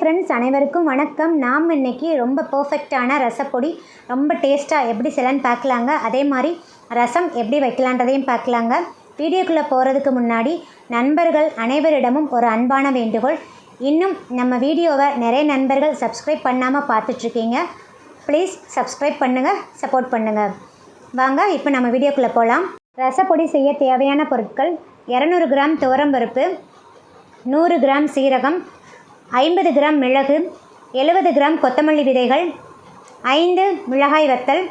Friends, அனைவருக்கும் வணக்கம். நாம் இன்றைக்கி ரொம்ப பர்ஃபெக்டான ரசப்பொடி ரொம்ப டேஸ்ட்டாக எப்படி செய்யலான்னு பார்க்கலாங்க. அதே மாதிரி ரசம் எப்படி வைக்கலான்றதையும் பார்க்கலாங்க. வீடியோக்குள்ளே போகிறதுக்கு முன்னாடி நண்பர்கள் அனைவரிடமும் ஒரு அன்பான வேண்டுகோள். இன்னும் நம்ம வீடியோவை நிறைய நண்பர்கள் சப்ஸ்கிரைப் பண்ணாமல் பார்த்துட்ருக்கீங்க. ப்ளீஸ் சப்ஸ்கிரைப் பண்ணுங்கள், சப்போர்ட் பண்ணுங்கள். வாங்க இப்போ நம்ம வீடியோக்குள்ளே போகலாம். ரசப்பொடி செய்ய தேவையான பொருட்கள்: 200 கிராம் துவரம்பருப்பு, 100 கிராம் சீரகம், 50 கிராம் மிளகு, 70 கிராம் கொத்தமல்லி விதைகள், 5 மிளகாய் வத்தல்,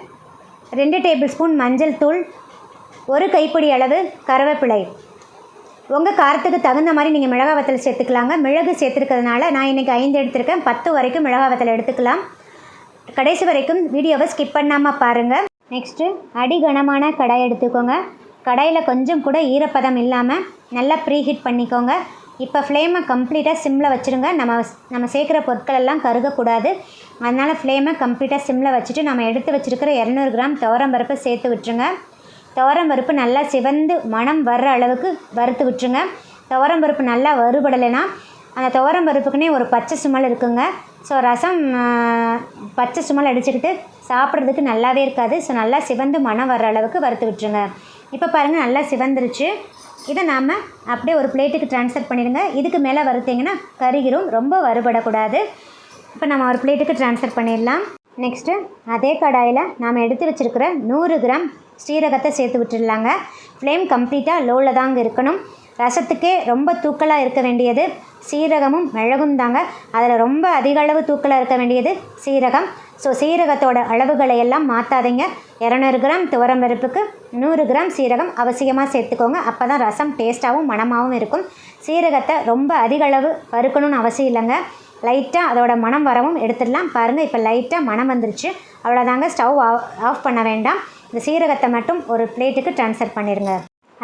2 டேபிள் ஸ்பூன் மஞ்சள் தூள், 1 கைப்பிடி அளவு கருவேப்பிலை. உங்கள் காரத்துக்கு தகுந்த மாதிரி நீங்கள் மிளகாய் வத்தல் சேர்த்துக்கலாங்க. மிளகு சேர்த்துருக்கிறதுனால நான் இன்றைக்கி 5 எடுத்திருக்கேன். 10 வரைக்கும் மிளகாய் வத்தல் எடுத்துக்கலாம். கடைசி வரைக்கும் வீடியோவை ஸ்கிப் பண்ணாமல் பாருங்கள். நெக்ஸ்ட்டு அடிகனமான கடாய் எடுத்துக்கோங்க. கடாயில் கொஞ்சம் கூட ஈரப்பதம் இல்லாமல் நல்லா ப்ரீஹீட் பண்ணிக்கோங்க. இப்போ ஃப்ளேமை கம்ப்ளீட்டாக சிம்மில் வச்சுருங்க. நம்ம சேர்க்குற பொருட்கள் எல்லாம் கருகக்கூடாது. அதனால் ஃப்ளேமை கம்ப்ளீட்டாக சிம்மில் வச்சுட்டு நம்ம எடுத்து வச்சுருக்கிற 200 கிராம் துவரம்பருப்பு சேர்த்து விட்டுருங்க. துவரம்பருப்பு நல்லா சிவந்து மணம் வர்ற அளவுக்கு வறுத்து விட்டுருங்க. துவரம்பருப்பு நல்லா வறுபடலைன்னா அந்த துவரம்பருப்புக்குன்னே ஒரு பச்சை சுமல் இருக்குங்க. ஸோ ரசம் பச்சை சுமல் அடிச்சுக்கிட்டு சாப்பிட்றதுக்கு நல்லாவே இருக்காது. ஸோ நல்லா சிவந்து மணம் வர்ற அளவுக்கு வறுத்து விட்டுருங்க. இப்போ பாருங்கள், நல்லா சிவந்துருச்சு. இதை நாம் அப்படியே ஒரு பிளேட்டுக்கு ட்ரான்ஸ்ஃபர் பண்ணிடுங்க. இதுக்கு மேலே வறுத்திங்கன்னா கருகிரும், ரொம்ப வறுபடக்கூடாது. இப்போ நம்ம ஒரு பிளேட்டுக்கு ட்ரான்ஸ்ஃபர் பண்ணிடலாம். நெக்ஸ்ட்டு அதே கடாயில் நாம் எடுத்து வச்சுருக்கிற 100 கிராம் சீரகத்தை சேர்த்து விட்டுடலாங்க. ஃப்ளேம் கம்ப்ளீட்டாக லோவில் தாங்க இருக்கணும். ரசத்துக்கே ரொம்ப தூக்கலாக இருக்க வேண்டியது சீரகமும் மிளகும் தாங்க. அதில் ரொம்ப அதிக அளவு தூக்கலாக இருக்க வேண்டியது சீரகம். ஸோ சீரகத்தோட அளவுகளை எல்லாம் மாற்றாதீங்க. 200 கிராம் துவரம்பருப்புக்கு 100 கிராம் சீரகம் அவசியமாக சேர்த்துக்கோங்க. அப்போ தான் ரசம் டேஸ்ட்டாகவும் மணமாகவும் இருக்கும். சீரகத்தை ரொம்ப அதிக அளவு வறுக்கணும்னு அவசியம் இல்லைங்க. லைட்டாக அதோட மணம் வரவும் எடுத்துடலாம். பாருங்கள், இப்போ லைட்டாக மணம் வந்துருச்சு. அவ்வளோதாங்க. ஸ்டவ் ஆஃப் பண்ண வேண்டாம். இந்த சீரகத்தை மட்டும் ஒரு பிளேட்டுக்கு ட்ரான்ஸ்ஃபர் பண்ணிடுங்க.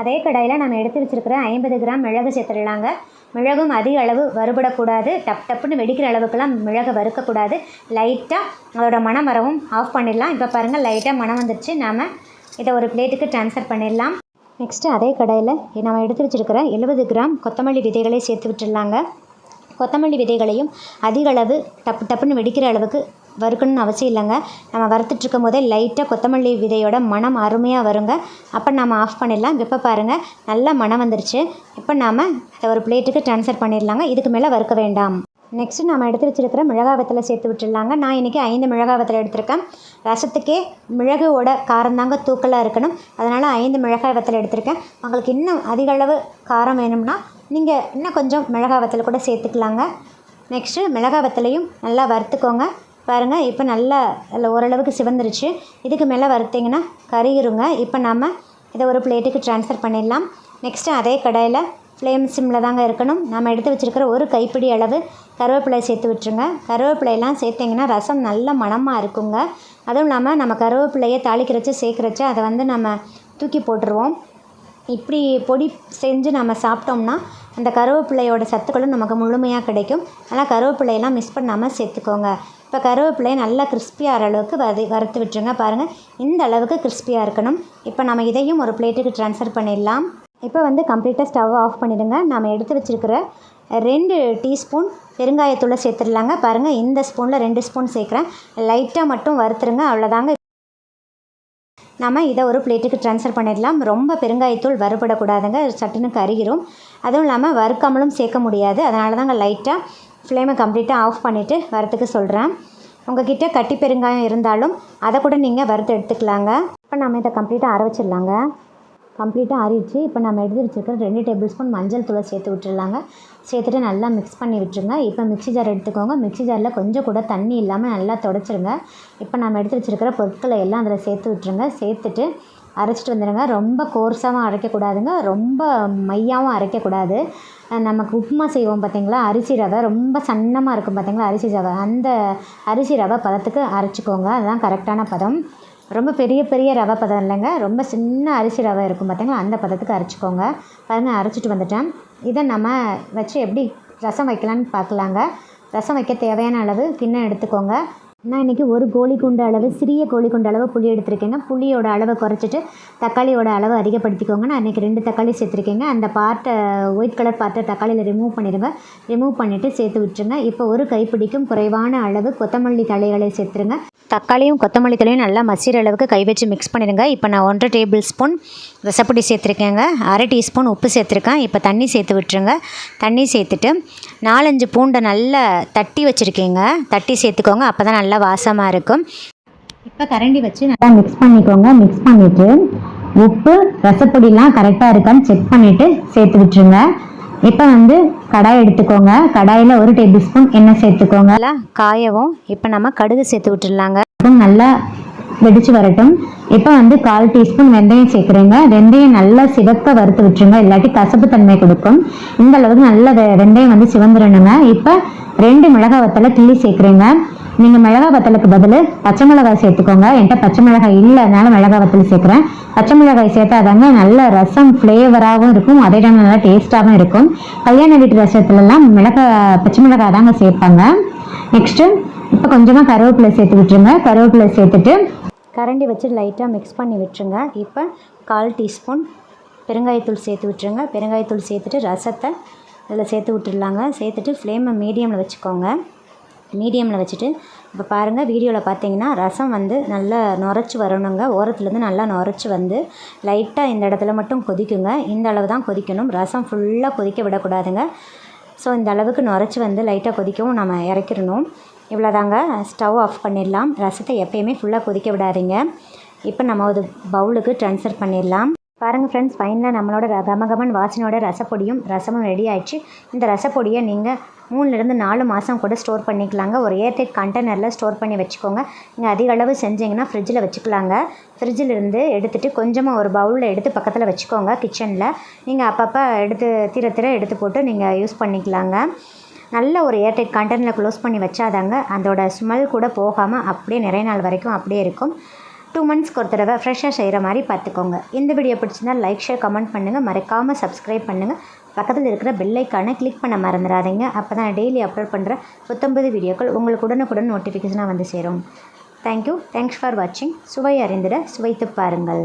அதே கடாயில் நம்ம எடுத்து வச்சுருக்கிற 50 கிராம் மிளகு சேர்த்துடலாங்க. மிளகும் அதிக அளவு வறுபடக்கூடாது. டப்புன்னு வெடிக்கிற அளவுக்குலாம் மிளகை வறுக்கக்கூடாது. லைட்டாக அதோட மணம் வரவும் ஆஃப் பண்ணிடலாம். இப்போ பாருங்கள், லைட்டாக மணம் வந்துடுச்சு. நாம் இதை ஒரு பிளேட்டுக்கு ட்ரான்ஸ்ஃபர் பண்ணிடலாம். நெக்ஸ்ட்டு அதே கடாயில் நம்ம எடுத்து வச்சுருக்கிற 70 கிராம் கொத்தமல்லி விதைகளை சேர்த்து விட்டுடலாங்க. கொத்தமல்லி விதைகளையும் அதிக அளவு டப்புன்னு வெடிக்கிற அளவுக்கு வறுக்கணும்னு அவசியம் இல்லைங்க. நம்ம வறுத்துட்ருக்கும் போதே லைட்டாக கொத்தமல்லி விதையோட மனம் அருமையாக வருங்க. அப்போ நம்ம ஆஃப் பண்ணிடலாம். இப்போ பாருங்கள், நல்லா மனம் வந்துருச்சு. இப்போ நாம் அதை ஒரு பிளேட்டுக்கு ட்ரான்ஸ்ஃபர் பண்ணிடலாங்க. இதுக்கு மேலே வறுக்க வேண்டாம். நெக்ஸ்ட்டு நம்ம எடுத்து வச்சுருக்கிற மிளகாய் வத்தலை சேர்த்து விட்டுடலாங்க. நான் இன்றைக்கி 5 மிளகாய் வத்தலை எடுத்திருக்கேன். ரசத்துக்கே மிளகுவோட காரம் தாங்க தூக்கலாக இருக்கணும். அதனால் 5 மிளகாய் வத்தலை எடுத்திருக்கேன். உங்களுக்கு இன்னும் அதிக அளவு காரம் வேணும்னா நீங்கள் இன்னும் கொஞ்சம் மிளகாய் வத்தலை கூட சேர்த்துக்கலாங்க. நெக்ஸ்ட்டு மிளகாய் வத்தலையும் நல்லா வறுத்துக்கோங்க. பாருங்கள், இப்போ நல்லா ஓரளவுக்கு சிவந்துருச்சு. இதுக்கு மேலே வறுத்திங்கன்னா கருகிருங்க. இப்போ நாம் இதை ஒரு பிளேட்டுக்கு ட்ரான்ஸ்ஃபர் பண்ணிடலாம். நெக்ஸ்ட்டு அதே கடாயில் ஃப்ளேம் சிம்மில் தாங்க இருக்கணும். நம்ம எடுத்து வச்சுருக்கிற ஒரு கைப்பிடி அளவு கருவேப்பிலை சேர்த்து விட்டுருங்க. கருவேப்பிலையெல்லாம் சேர்த்திங்கன்னா ரசம் நல்ல மணமாக இருக்குங்க. அதுவும் இல்லாமல் நம்ம கருவேப்பிலையை தாளிக்கிறச்சு சேர்க்குறச்சு அதை நம்ம தூக்கி போட்டுருவோம். இப்படி பொடி செஞ்சு நம்ம சாப்பிட்டோம்னா அந்த கருவேப்பிலையோட சத்துக்களும் நமக்கு முழுமையாக கிடைக்கும். அதனால் கருவேப்பிலையெல்லாம் மிஸ் பண்ணாமல் சேர்த்துக்கோங்க. இப்போ கருவேப்பிலையை நல்லா கிறிஸ்பியாக அளவுக்கு வறுத்து விட்டுருங்க. பாருங்கள், இந்த அளவுக்கு கிறிஸ்பியாக இருக்கணும். இப்போ நம்ம இதையும் ஒரு பிளேட்டுக்கு ட்ரான்ஸ்ஃபர் பண்ணிடலாம். இப்போ கம்ப்ளீட்டாக ஸ்டவ் ஆஃப் பண்ணிவிடுங்க. நம்ம எடுத்து வச்சுருக்கிற 2 டீஸ்பூன் பெருங்காயத்தூளை சேர்த்துடலாங்க. பாருங்கள், இந்த ஸ்பூனில் 2 ஸ்பூன் சேர்க்குறேன். லைட்டாக மட்டும் வறுத்துருங்க. அவ்வளோதாங்க. நம்ம இதை ஒரு பிளேட்டுக்கு ட்ரான்ஸ்ஃபர் பண்ணிடலாம். ரொம்ப பெருங்காயத்தூள் வறுபடக்கூடாதுங்க, சட்டுன்னு கருகிரும். அதுவும் இல்லாமல் வறுக்காமலும் சேர்க்க முடியாது. அதனால தாங்க லைட்டாக ஃப்ளேமை கம்ப்ளீட்டாக ஆஃப் பண்ணிவிட்டு வறுத்துக்க சொல்கிறேன். உங்கள் கிட்டே கட்டி பெருங்காயம் இருந்தாலும் அதை கூட நீங்கள் வறுத்து எடுத்துக்கலாங்க. இப்போ நம்ம இதை கம்ப்ளீட்டாக அரை வச்சிடலாங்க. கம்ப்ளீட்டாக ஆறிடுச்சு. இப்போ நம்ம எடுத்து வச்சுருக்கிற 2 டேபிள் ஸ்பூன் மஞ்சள் தூளை சேர்த்து விட்டுடலாங்க. சேர்த்துட்டு நல்லா மிக்ஸ் பண்ணி விட்டுருங்க. இப்போ மிக்ஸி ஜார் எடுத்துக்கோங்க. மிக்ஸி ஜாரில் கொஞ்சம் கூட தண்ணி இல்லாமல் நல்லா துடைச்சிருங்க. இப்போ நம்ம எடுத்து வச்சுருக்கிற பொருட்களை எல்லாம் அதில் சேர்த்து விட்டுருங்க. சேர்த்துட்டு அரைச்சிட்டு வந்துடுங்க. ரொம்ப கோர்ஸாகவும் அரைக்கக்கூடாதுங்க, ரொம்ப மையாகவும் அரைக்கக்கூடாது. நமக்கு உப்புமா செய்வோம் பார்த்திங்களா, அரிசி ரவை ரொம்ப சன்னமாக இருக்கும் பார்த்திங்களா அரிசி ரவை, அந்த அரிசி ரவை பதத்துக்கு அரைச்சிக்கோங்க. அதுதான் கரெக்டான பதம். ரொம்ப பெரிய ரவை பதம் இல்லைங்க, ரொம்ப சின்ன அரிசி ரவை இருக்கும் பார்த்திங்களா, அந்த பதத்துக்கு அரைச்சிக்கோங்க. பாருங்கள், அரைச்சிட்டு வந்துட்டேன். இதை நம்ம வச்சு எப்படி ரசம் வைக்கலான்னு பார்க்கலாங்க. ரசம் வைக்க தேவையான அளவு கிண்ணம் எடுத்துக்கோங்க. நான் இன்றைக்கி ஒரு கோழி குண்டு அளவு சிறிய கோழி குண்டு அளவு புளி எடுத்திருக்கேங்க. புளியோட அளவை குறைச்சிட்டு தக்காளியோட அளவை அதிகப்படுத்திக்கோங்க. நான் இன்றைக்கி 2 தக்காளி சேர்த்துருக்கேங்க. அந்த ஒயிட் கலர் பார்ட்டை தக்காளியில் ரிமூவ் பண்ணிடுங்க. ரிமூவ் பண்ணிவிட்டு சேர்த்து விட்டுருங்க. இப்போ ஒரு கைப்பிடிக்கும் குறைவான அளவு கொத்தமல்லி தழைகளை சேர்த்துருங்க. தக்காளியும் கொத்தமல்லி தழையும் நல்லா மசிற அளவுக்கு கை வச்சு மிக்ஸ் பண்ணிடுங்க. இப்போ நான் 1 டேபிள் ஸ்பூன் ரசப்பொடி சேர்த்துருக்கேங்க. 1/2 டீஸ்பூன் உப்பு சேர்த்துருக்கேன். இப்போ தண்ணி சேர்த்து விட்டுருங்க. தண்ணி சேர்த்துட்டு 4-5 பூண்டை நல்லா தட்டி வச்சுருக்கேங்க. தட்டி சேர்த்துக்கோங்க. அப்போ தான் நல்லா வாசமாக இருக்கும். இப்போ கரண்டி வச்சு நல்லா மிக்ஸ் பண்ணிக்கோங்க. மிக்ஸ் பண்ணிவிட்டு உப்பு ரசப்பொடிலாம் கரெக்டாக இருக்கான்னு செக் பண்ணிவிட்டு சேர்த்து விட்டுருங்க. இப்போ கடாய் எடுத்துக்கோங்க. கடாயில் 1 டேபிள் ஸ்பூன் எண்ணெய் சேர்த்துக்கோங்க. நல்லா காயவும் இப்போ நம்ம கடுகு சேர்த்து விட்டுடலாங்க. நல்லா வெடிச்சு வரட்டும். இப்போ 1/4 டீஸ்பூன் வெந்தயம் சேர்க்குறேங்க. வெந்தயம் நல்லா சிவக்க வறுத்து விட்டுருங்க, இல்லாட்டி கசப்பு தன்மை கொடுக்கும். இந்த அளவுக்கு நல்ல வெந்தயம் சிவந்துடணுங்க. இப்போ 2 மிளகாய் வத்தலை கிள்ளி சேர்க்குறேங்க. நீங்கள் மிளகாய் வத்தலுக்கு பதில் பச்சை மிளகாய் சேர்த்துக்கோங்க. என்கிட்ட பச்சை மிளகாய் இல்லை, அதனால மிளகாய் வத்தல் சேர்க்குறேன். பச்சை மிளகாய் சேர்த்தாதாங்க நல்ல ரசம் ஃப்ளேவராகவும் இருக்கும், அதே டைம் நல்லா டேஸ்ட்டாகவும் இருக்கும். கல்யாண வீட்டு ரசத்துலலாம் பச்சை மிளகாய் தாங்க சேர்ப்பாங்க. நெக்ஸ்ட்டு இப்போ கொஞ்சமாக கருவேப்பிலை சேர்த்து விட்டுருங்க. கருவேப்பிலை சேர்த்துட்டு கரண்டி வச்சு லைட்டாக மிக்ஸ் பண்ணி விட்டுருங்க. இப்போ 1/4 டீஸ்பூன் பெருங்காயத்தூள் சேர்த்து விட்டுருங்க. பெருங்காயத்தூள் சேர்த்துட்டு ரசத்தை இதில் சேர்த்து விட்டுடலாங்க. சேர்த்துட்டு ஃப்ளேமை மீடியமில் வச்சுக்கோங்க. மீடியமில் வச்சுட்டு இப்போ பாருங்கள், வீடியோவில் பார்த்தீங்கன்னா ரசம் நல்லா நுரைச்சி வரணுங்க. ஓரத்துலேருந்து நல்லா நுரைச்சி லைட்டாக இந்த இடத்துல மட்டும் கொதிக்குங்க. இந்த அளவு தான் கொதிக்கணும். ரசம் ஃபுல்லாக கொதிக்க விடக்கூடாதுங்க. ஸோ இந்த அளவுக்கு நுரைச்சி லைட்டாக கொதிக்கவும் நம்ம இறக்கிடணும். இவ்வளோதாங்க. ஸ்டவ் ஆஃப் பண்ணிடலாம். ரசத்தை எப்பயுமே ஃபுல்லாக கொதிக்க விடாதீங்க. இப்போ நம்ம ஒரு பவுலுக்கு ட்ரான்ஸ்ஃபர் பண்ணிடலாம். பாருங்கள் ஃப்ரெண்ட்ஸ், ஃபைனலாக நம்மளோட கமகமன் வாசனையோட ரசப்பொடியும் ரசமும் ரெடி ஆயிடுச்சு. இந்த ரசப்பொடியை நீங்கள் 3லேருந்து 4 மாதம் கூட ஸ்டோர் பண்ணிக்கலாங்க. ஒரு ஏர்டைட் கண்டெய்னரில் ஸ்டோர் பண்ணி வச்சுக்கோங்க. நீங்கள் அதிக அளவு செஞ்சிங்கன்னா ஃப்ரிட்ஜில் வச்சுக்கலாங்க. ஃப்ரிட்ஜிலிருந்து எடுத்துகிட்டு கொஞ்சமாக ஒரு பவுலில் எடுத்து பக்கத்தில் வச்சுக்கோங்க. கிச்சனில் நீங்கள் அப்பப்போ எடுத்து எடுத்து போட்டு நீங்கள் யூஸ் பண்ணிக்கலாங்க. நல்ல ஒரு ஏர்டைட் கண்டெய்னரில் க்ளோஸ் பண்ணி வச்சாதாங்க அதோட ஸ்மெல் கூட போகாமல் அப்படியே நிறைய நாள் வரைக்கும் அப்படியே இருக்கும். 2 மந்த்ஸ்க்கு ஒரு தடவை ஃப்ரெஷ்ஷாக செய்கிற மாதிரி பார்த்துக்கோங்க. இந்த வீடியோ பிடிச்சிருந்தால் லைக், ஷேர், கமெண்ட் பண்ணுங்கள். மறக்காமல் சப்ஸ்கிரைப் பண்ணுங்கள். பக்கத்தில் இருக்கிற பெல் ஐக்கானை கிளிக் பண்ண மறந்துடாதீங்க. அப்போ தான் டெய்லி அப்லோட் பண்ணுற 19 வீடியோக்கள் உங்களுக்கு உடனுக்குடன் நோட்டிஃபிகேஷனாக சேரும். தேங்க்யூ. தேங்க்ஸ் ஃபார் வாட்சிங். சுவை அறிந்திட சுவைத்து பாருங்கள்.